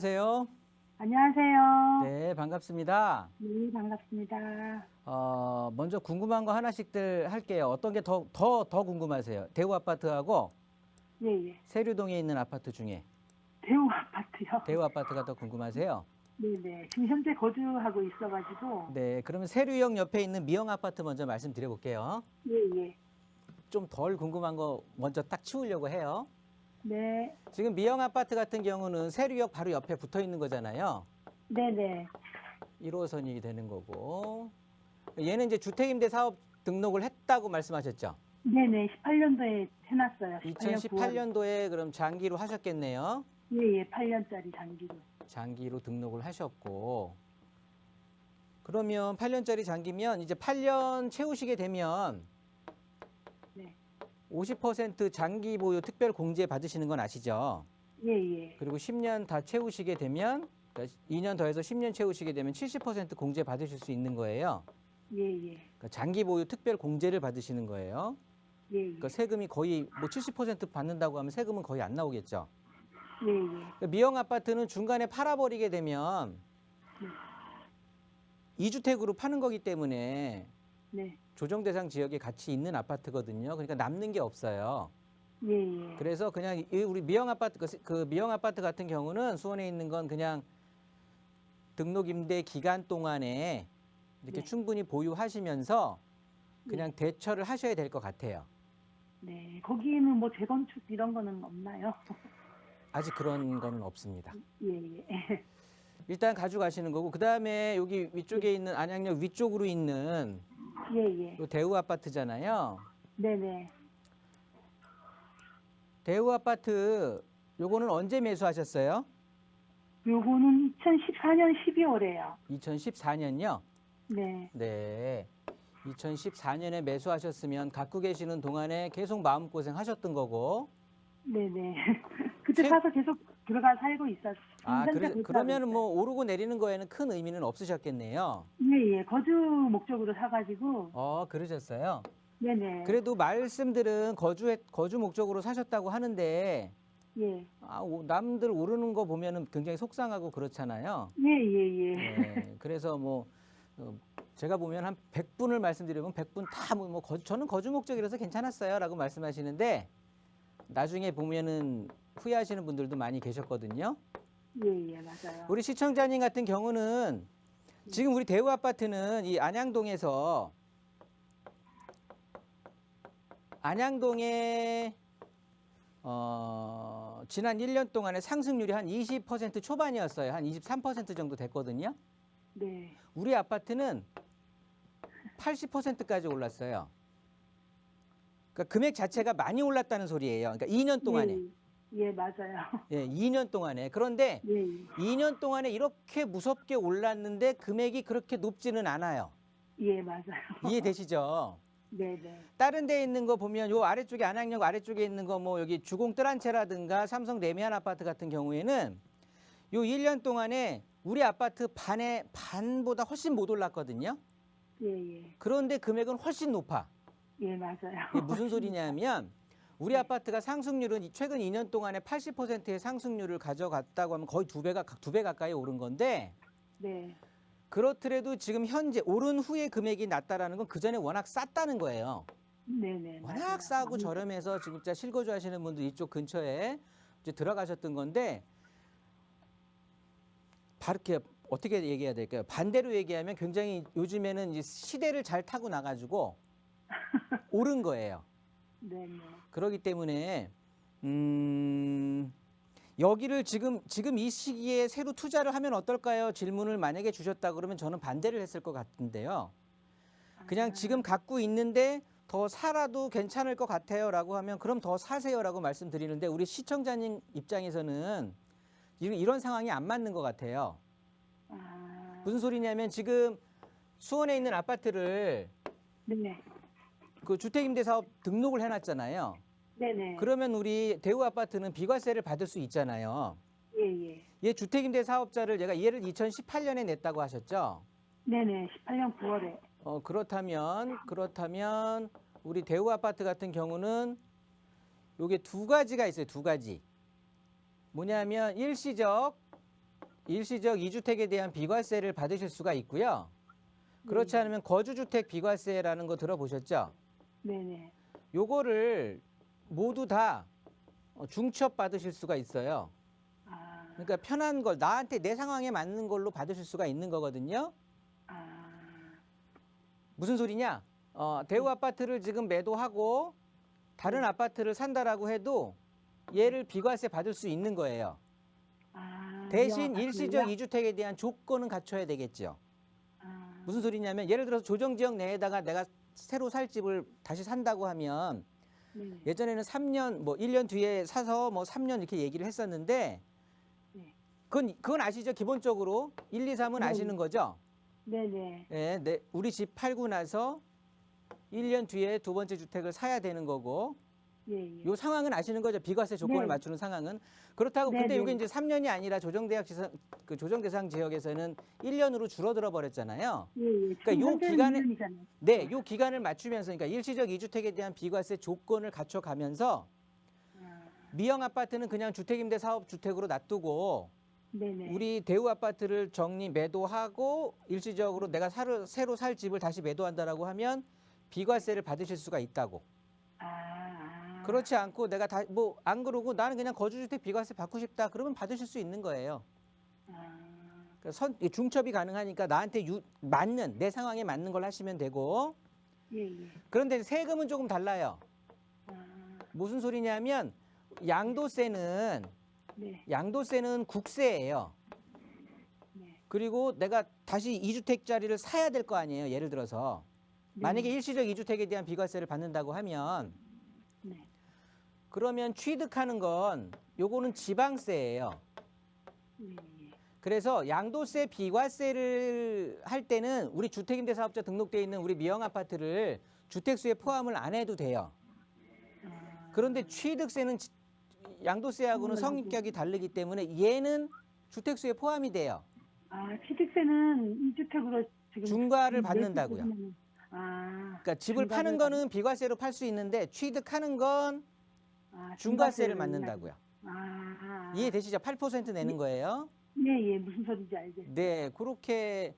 안녕하세요. 안녕하세요. 네, 반갑습니다. 네, 반갑습니다. 먼저 궁금한 거 하나씩들 할게요. 어떤 게 더 궁금하세요? 대우 아파트하고 예, 예. 세류동에 있는 아파트 중에 대우 아파트요. 대우 아파트가 더 궁금하세요? 네네. 지금 현재 거주하고 있어가지고. 네, 그러면 세류역 옆에 있는 미영 아파트 먼저 말씀드려 볼게요. 예, 예. 좀 덜 궁금한 거 먼저 딱 치우려고 해요. 네, 지금 미영 아파트 같은 경우는 세류역 바로 옆에 붙어 있는 거잖아요. 네네. 1호선이 되는 거고. 얘는 이제 주택임대 사업 등록을 했다고 말씀하셨죠? 네네. 18년도에 해놨어요. 18년 9월. 2018년도에 그럼 장기로 하셨겠네요. 예, 예. 8년짜리 장기로. 장기로 등록을 하셨고, 그러면 8년짜리 장기면 이제 8년 채우시게 되면 네. 50% 장기 보유 특별 공제 받으시는 건 아시죠? 예, 예. 그리고 10년 다 채우시게 되면, 그러니까 2년 더해서 10년 채우시게 되면 70% 공제 받으실 수 있는 거예요. 예, 예. 그러니까 장기 보유 특별 공제를 받으시는 거예요. 예, 예. 그러니까 세금이 거의 뭐 70% 받는다고 하면 세금은 거의 안 나오겠죠. 예, 예. 그러니까 미영 아파트는 중간에 팔아버리게 되면 네. 2주택으로 파는 거기 때문에 네. 조정 대상 지역에 같이 있는 아파트거든요. 그러니까 남는 게 없어요. 예, 예. 그래서 그냥 우리 미영 아파트 그 미영 아파트 같은 경우는 수원에 있는 건 그냥 등록 임대 기간 동안에 이렇게 네. 충분히 보유하시면서 그냥 대처를 하셔야 될 것 같아요. 네. 거기는 뭐 재건축 이런 거는 없나요? 아직 그런 거는 없습니다. 예, 예. 일단 가져가시는 거고, 그 다음에 여기 위쪽에 있는 안양역 위쪽으로 있는 예, 예. 요 대우 아파트잖아요. 네네. 대우 아파트 요거는 언제 매수하셨어요? 요거는 2014년 12월에요. 2014년요? 네. 네. 2014년에 매수하셨으면 갖고 계시는 동안에 계속 마음고생 하셨던 거고. 네네. 그때 세- 사서 계속 들어가 살고 있었어요. 그러면은 뭐 오르고 내리는 거에는 큰 의미는 없으셨겠네요. 예, 예. 거주 목적으로 사가지고. 그러셨어요? 네네. 그래도 말씀들은 거주 목적으로 사셨다고 하는데, 예. 남들 오르는 거 보면은 굉장히 속상하고 그렇잖아요. 예, 예, 예. 네, 그래서 뭐 제가 보면 한 100분을 말씀드리면 100분 다 저는 거주 목적이라서 괜찮았어요라고 말씀하시는데 나중에 보면은 후회하시는 분들도 많이 계셨거든요. 예, 예, 맞아요. 우리 시청자님 같은 경우는 지금 우리 대우 아파트는 이 안양동에 지난 1년 동안에 상승률이 한 20% 초반이었어요. 한 23% 정도 됐거든요. 네. 우리 아파트는 80%까지 올랐어요. 그러니까 금액 자체가 많이 올랐다는 소리예요. 그러니까 2년 동안에. 예, 예, 맞아요. 예, 2년 동안에. 그런데 예, 2년 동안에 이렇게 무섭게 올랐는데 금액이 그렇게 높지는 않아요. 예, 맞아요. 이해되시죠? 네네. 다른 데 있는 거 보면 요 아래쪽에 안양역 아래쪽에 있는 거 뭐 여기 주공 뜰한채라든가 삼성 레미안 아파트 같은 경우에는 요 1년 동안에 우리 아파트 반보다 훨씬 못 올랐거든요. 예, 예. 그런데 금액은 훨씬 높아. 예, 맞아요. 이게 무슨 소리냐면 우리 아파트가 상승률은 최근 2년 동안에 80%의 상승률을 가져갔다고 하면 거의 두 배 가까이 오른 건데 네. 그렇더라도 지금 현재 오른 후에 금액이 낮다라는 건 그 전에 워낙 쌌다는 거예요. 네네. 워낙 맞아요. 싸고 저렴해서 진짜 실거주 하시는 분들 이쪽 근처에 이제 들어가셨던 건데 바로 이렇게 어떻게 얘기해야 될까요? 반대로 얘기하면 굉장히 요즘에는 이제 시대를 잘 타고 나가지고 오른 거예요. 네네. 그렇기 때문에 여기를 지금 이 시기에 새로 투자를 하면 어떨까요? 질문을 만약에 주셨다 그러면 저는 반대를 했을 것 같은데요. 그냥 지금 갖고 있는데 더 살아도 괜찮을 것 같아요라고 하면 그럼 더 사세요라고 말씀드리는데 우리 시청자님 입장에서는 이런 상황이 안 맞는 것 같아요. 아, 무슨 소리냐면 지금 수원에 있는 아파트를 네네. 그 주택임대사업 등록을 해놨잖아요. 네네. 그러면 우리 대우 아파트는 비과세를 받을 수 있잖아요. 예, 예. 얘 주택임대 사업자를 얘를 2018년에 냈다고 하셨죠? 네네. 18년 9월에. 그렇다면 우리 대우 아파트 같은 경우는 요게 두 가지가 있어요. 두 가지. 뭐냐면 일시적 일시적 이주택에 대한 비과세를 받으실 수가 있고요. 그렇지 않으면 거주주택 비과세라는 거 들어보셨죠? 네네. 요거를 모두 다 중첩 받으실 수가 있어요. 아, 그러니까 편한 걸 나한테 내 상황에 맞는 걸로 받으실 수가 있는 거거든요. 아, 무슨 소리냐? 대우 아파트를 지금 매도하고 다른 아파트를 산다라고 해도 얘를 비과세 받을 수 있는 거예요. 대신 미용 일시적 아파트를요? 이주택에 대한 조건은 갖춰야 되겠죠. 아, 무슨 소리냐면 예를 들어서 조정지역 내에다가 내가 새로 살 집을 다시 산다고 하면 네네. 예전에는 3년 뭐 1년 뒤에 사서 뭐 3년 이렇게 얘기를 했었는데 네. 그건 아시죠? 기본적으로 1, 2, 3은 네. 아시는 거죠? 네네. 예, 우리 집 팔고 나서 1년 뒤에 두 번째 주택을 사야 되는 거고 예, 예. 요 상황은 아시는 거죠? 비과세 조건을 네. 맞추는 상황은. 그렇다고 네, 근데 네. 이게 이제 3년이 아니라 조정 대상 지역에서는 1년으로 줄어들어 버렸잖아요. 예, 예. 그러니까 지금 요 현재는 기간에 1년이잖아요. 네, 요 기간을 맞추면서 그러니까 일시적 이주택에 대한 비과세 조건을 갖춰 가면서 아, 미형 아파트는 그냥 주택임대 사업 주택으로 놔두고 네네. 우리 대우 아파트를 정리 매도하고 일시적으로 내가 새로 살 집을 다시 매도한다라고 하면 비과세를 받으실 수가 있다고. 그렇지 않고 내가 다 뭐 안 그러고 나는 그냥 거주주택 비과세 받고 싶다 그러면 받으실 수 있는 거예요. 그러니까 중첩이 가능하니까 나한테 맞는 내 상황에 맞는 걸 하시면 되고. 예, 예. 그런데 세금은 조금 달라요. 무슨 소리냐면 양도세는 네. 국세예요. 네. 그리고 내가 다시 2주택짜리를 사야 될 거 아니에요. 예를 들어서 만약에 네. 일시적 2주택에 대한 비과세를 받는다고 하면 네. 그러면 취득하는 건 요거는 지방세예요. 예, 예. 그래서 양도세 비과세를 할 때는 우리 주택임대사업자 등록돼 있는 우리 미형 아파트를 주택수에 포함을 안 해도 돼요. 그런데 취득세는 양도세하고는 성격이 다르기 때문에 얘는 주택수에 포함이 돼요. 취득세는 2주택으로 지금 중과를 받는다고요. 그러니까 집을 중과를 파는 거는 비과세로 팔 수 있는데 취득하는 건 중과세를 맞는다고요. 이해되시죠? 8% 내는 거예요. 예, 예. 무슨 소리인지 알겠어요. 네, 그렇게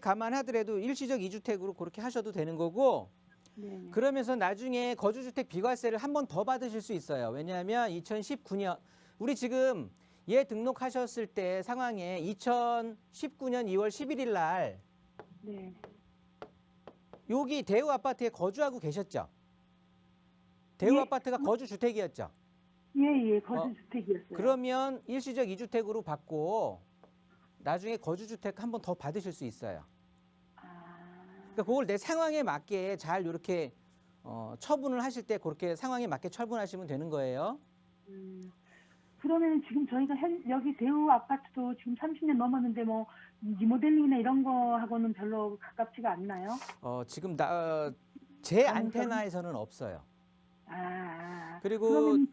감안하더라도 일시적 2주택으로 그렇게 하셔도 되는 거고 네. 그러면서 나중에 거주주택 비과세를 한 번 더 받으실 수 있어요. 왜냐하면 2019년 우리 지금 얘 등록하셨을 때 상황에 2019년 2월 11일 날 네. 여기 대우 아파트에 거주하고 계셨죠? 대우 예. 아파트가 거주주택이었죠? 예, 예. 거주주택이었어요. 그러면 일시적 2주택으로 받고 나중에 거주주택 한 번 더 받으실 수 있어요. 그러니까 그걸 내 상황에 맞게 잘 이렇게 처분을 하실 때 그렇게 상황에 맞게 처분하시면 되는 거예요. 그러면 지금 저희가 여기 대우 아파트도 지금 30년 넘었는데 뭐 리모델링이나 이런 거 하고는 별로 가깝지가 않나요? 지금 제 안테나에서는 없어요. 그리고 그러면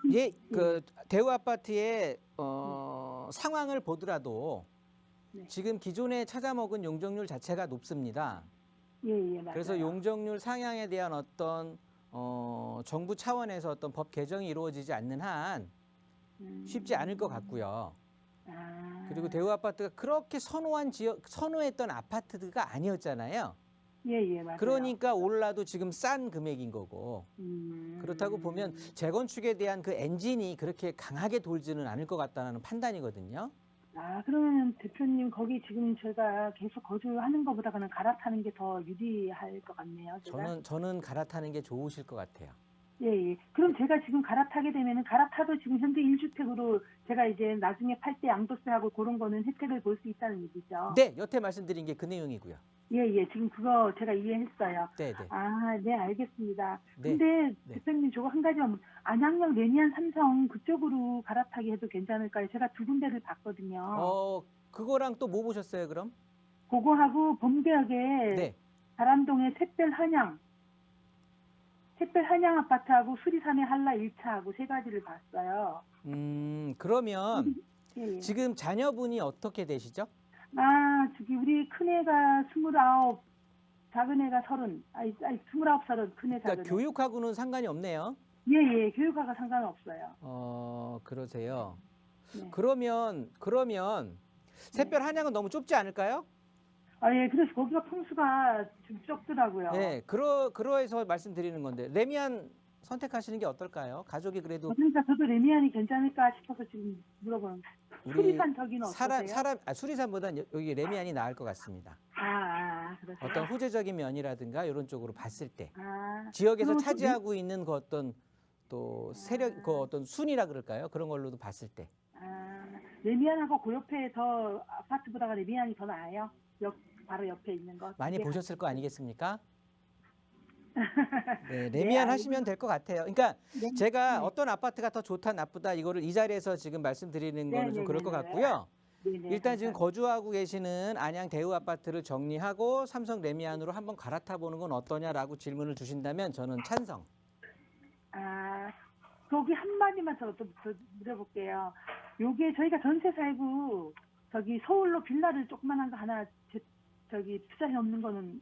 그 대우 아파트의 상황을 보더라도 네. 지금 기존에 찾아먹은 용적률 자체가 높습니다. 예, 예, 맞아요. 그래서 용적률 상향에 대한 어떤 정부 차원에서 어떤 법 개정이 이루어지지 않는 한 쉽지 않을 것 같고요. 그리고 대우 아파트가 그렇게 선호했던 아파트가 아니었잖아요. 예, 예, 맞아요. 그러니까 올라도 지금 싼 금액인 거고. 그렇다고 보면 재건축에 대한 그 엔진이 그렇게 강하게 돌지는 않을 것 같다는 판단이거든요. 그러면 대표님 거기 지금 제가 계속 거주하는 것보다는 갈아타는 게 더 유리할 것 같네요. 제가. 저는 갈아타는 게 좋으실 것 같아요. 예, 예. 그럼 제가 지금 갈아타게 되면은 갈아타도 지금 현재 1주택으로 제가 이제 나중에 팔 때 양도세하고 그런 거는 혜택을 볼 수 있다는 얘기죠. 네, 여태 말씀드린 게 그 내용이고요. 예, 예. 지금 그거 제가 이해했어요. 네, 네. 네, 알겠습니다. 네. 근데 네. 대표님 저거 한 가지만 안양역 레미안 삼성 그쪽으로 갈아타기 해도 괜찮을까요? 제가 두 군데를 봤거든요. 그거랑 또 뭐 보셨어요, 그럼? 그거하고 범대역에 네. 바람동의 샛별 한양 아파트하고 수리산의 한라 1차하고 세 가지를 봤어요. 그러면 예, 예. 지금 자녀분이 어떻게 되시죠? 저기 우리 큰애가 29, 작은 애가 30, 29, 30, 큰애 작은 그러니까 애. 교육하고는 상관이 없네요. 예, 예. 교육하고 상관없어요. 그러세요. 네. 그러면 샛별 한양은 너무 좁지 않을까요? 아, 예, 그래서 거기가 평수가 좀 적더라고요. 네, 그러해서 말씀드리는 건데 레미안 선택하시는 게 어떨까요? 가족이 그래도 그러니까 저도 레미안이 괜찮을까 싶어서 지금 물어보는. 우리 수리산 저기는 어떠세요? 수리산보다는 여기 레미안이 나을 것 같습니다. 그러세요? 어떤 후재적인 면이라든가 이런 쪽으로 봤을 때 지역에서 그럼 차지하고 있는 그 어떤 또 세력, 그 어떤 순위라 그럴까요? 그런 걸로도 봤을 때. 레미안하고 그 옆에 더 아파트보다가 레미안이 더 나아요? 바로 옆에 있는 거. 많이 그게 보셨을 거 아니겠습니까? 네, 네, 레미안 알고 하시면 될 것 같아요. 그러니까 네, 제가 네. 어떤 아파트가 더 좋다 나쁘다 이거를 이 자리에서 지금 말씀드리는 네, 거는 좀 네, 그럴 네, 것 네. 같고요. 네네, 일단 지금 감사합니다. 거주하고 계시는 안양 대우 아파트를 정리하고 삼성 레미안으로 한번 갈아타 보는 건 어떠냐라고 질문을 주신다면 저는 찬성. 거기 한마디만 더 물어볼게요. 요게 저희가 전세 살고 저기 서울로 빌라를 조그만한 거 하나 저기 투자해 놓는 거는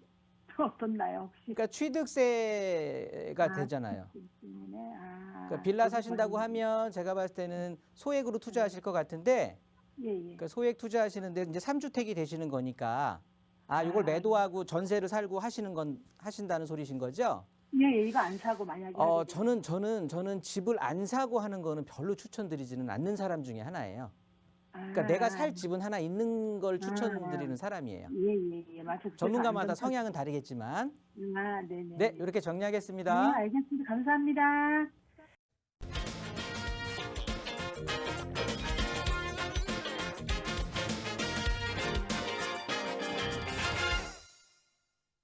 어떻나요 혹시? 그러니까 취득세가 되잖아요. 그러니까 빌라 사신다고 하면 제가 봤을 때는 소액으로 투자하실 것 같은데 예예. 그러니까 소액 투자하시는데 이제 3주택이 되시는 거니까 이걸 매도하고 전세를 살고 하신다는 소리신 거죠? 예, 이거 안 사고 만약에 하게 되면. 저는 집을 안 사고 하는 거는 별로 추천드리지는 않는 사람 중에 하나예요. 그러니까 내가 살 집은 하나 있는 걸 추천드리는 사람이에요. 예, 맞아요. 전문가마다 성향은 다르겠지만 네네. 네, 이렇게 정리하겠습니다. 알겠습니다. 감사합니다.